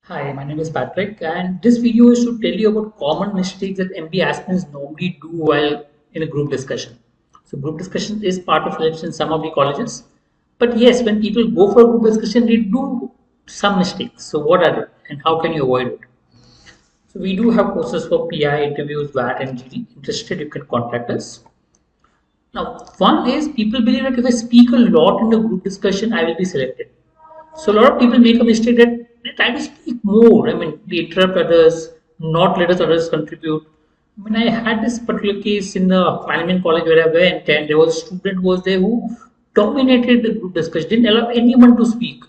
Hi, my name is Patrick, and this video is to tell you about common mistakes that MBA aspirants normally do while in a group discussion. So, group discussion is part of syllabus in some of the colleges, but yes, when people go for a group discussion, they do some mistakes. So, what are they, and how can you avoid it? So, we do have courses for PI interviews, VAT, and GD. Interested, you can contact us. Now, one is people believe that if I speak a lot in a group discussion, I will be selected. So a lot of people make a mistake that they try to speak more. I mean, they interrupt others, not let others contribute. I mean, I had this particular case in the management college where I went, and there was a student who was there who dominated the group discussion, didn't allow anyone to speak.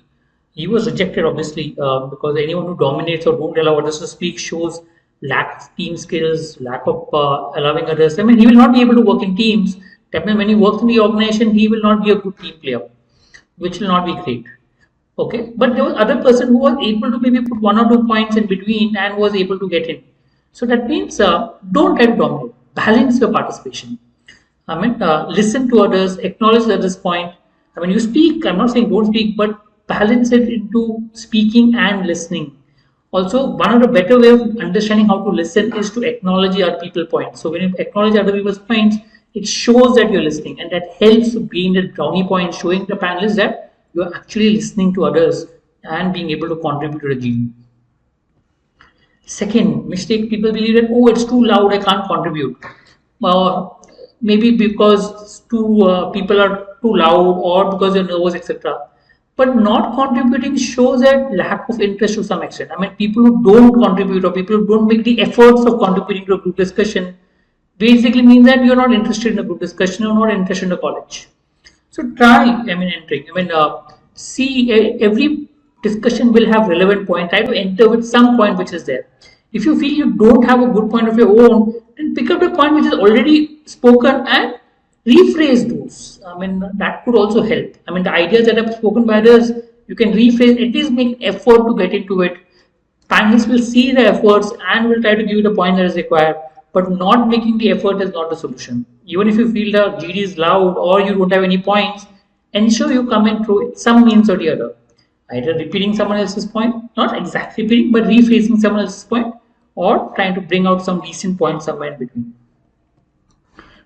He was rejected, obviously, because anyone who dominates or don't allow others to speak shows lack of team skills, lack of allowing others. I mean, he will not be able to work in teams. That means when he works in the organization, he will not be a good team player, which will not be great. Okay, but there was other person who was able to maybe put 1 or 2 points in between and was able to get in. So that means don't try to dominate. Balance your participation. I mean, listen to others, acknowledge others' point. I mean, you speak. I'm not saying don't speak, but balance it into speaking and listening. Also, one of the better way of understanding how to listen is to acknowledge other people's points. So when you acknowledge other people's points, it shows that you're listening, and that helps being the brownie point, showing the panelists that you're actually listening to others and being able to contribute to the GD. Second mistake, people believe that, oh, it's too loud, I can't contribute. Uh, Maybe because people are too loud or because they're nervous, etc. But not contributing shows that lack of interest to some extent. I mean, people who don't contribute or people who don't make the efforts of contributing to a group discussion basically means that you're not interested in a group discussion, you're not interested in the college. So try, entering. See, every discussion will have relevant point. Try to enter with some point which is there. If you feel you don't have a good point of your own, then pick up the point which is already spoken and rephrase those. I mean, that could also help. I mean, the ideas that are spoken by others, you can rephrase, at least make an effort to get into it. Panelists will see the efforts and will try to give you the point that is required, but not making the effort is not the solution. Even if you feel the GD is loud or you don't have any points, ensure you come in through some means or the other. Either repeating someone else's point, not exactly repeating, but rephrasing someone else's point, or trying to bring out some decent points somewhere in between.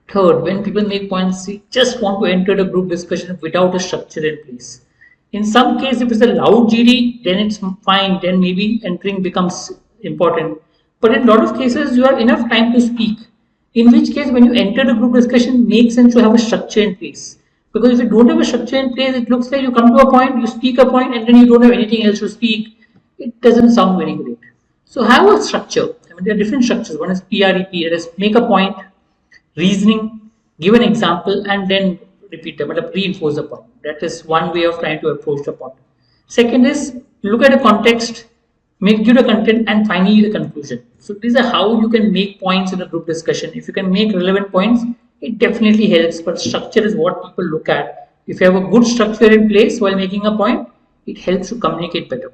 Third, when people make points, they just want to enter the group discussion without a structure in place. In some case, if it's a loud GD, then it's fine, then maybe entering becomes important. But in a lot of cases, you have enough time to speak. In which case, when you enter the group discussion, makes sense to have a structure in place. Because if you don't have a structure in place, it looks like you come to a point, you speak a point, and then you don't have anything else to speak. It doesn't sound very great. So have a structure. I mean, there are different structures. One is PREP, that is make a point, reasoning, give an example, and then repeat them, but reinforce the point. That is one way of trying to approach the point. Second is look at the context, give the content, and finally the conclusion. So these are how you can make points in a group discussion. If you can make relevant points, it definitely helps, but structure is what people look at. If you have a good structure in place while making a point, it helps you communicate better.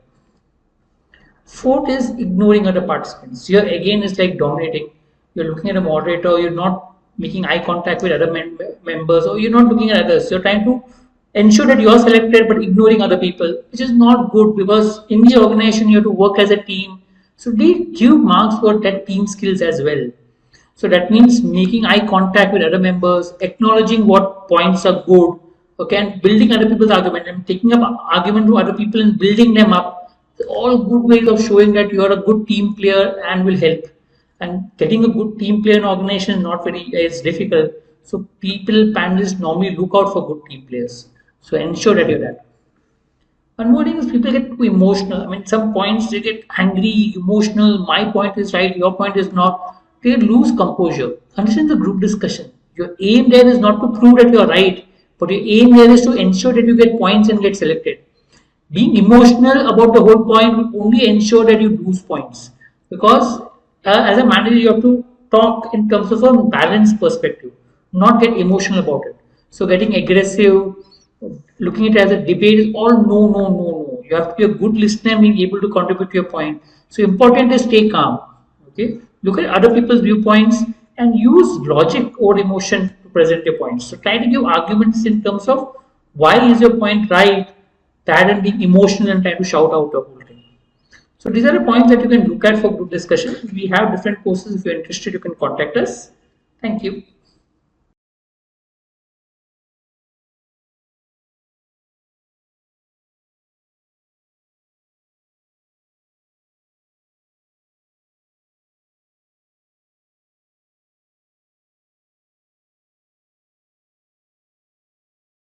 Fourth is ignoring other participants. Here again is like dominating. You're looking at a moderator, you're not making eye contact with other members, or you're not looking at others. You're trying to ensure that you're selected but ignoring other people, which is not good, because in the organization you have to work as a team. So they give marks for that team skills as well. So that means making eye contact with other members, acknowledging what points are good, okay, and building other people's argument and taking up argument to other people and building them up. All good ways of showing that you are a good team player and will help. And getting a good team player in organization is not very difficult. So panelists normally look out for good team players. So ensure that you're that. One more thing is people get too emotional. I mean, some points they get angry, emotional. My point is right, your point is not. They lose composure. Understand the group discussion. Your aim there is not to prove that you're right, but your aim there is to ensure that you get points and get selected. Being emotional about the whole point will only ensure that you lose points, because as a manager you have to talk in terms of a balanced perspective, not get emotional about it. So getting aggressive, looking at it as a debate is all no. You have to be a good listener and being able to contribute to your point. So important is stay calm. Okay, look at other people's viewpoints and use logic or emotion to present your points. So try to give arguments in terms of why is your point right, rather than being emotional and trying to shout out the whole thing. So these are the points that you can look at for group discussion. We have different courses. If you're interested, you can contact us. Thank you.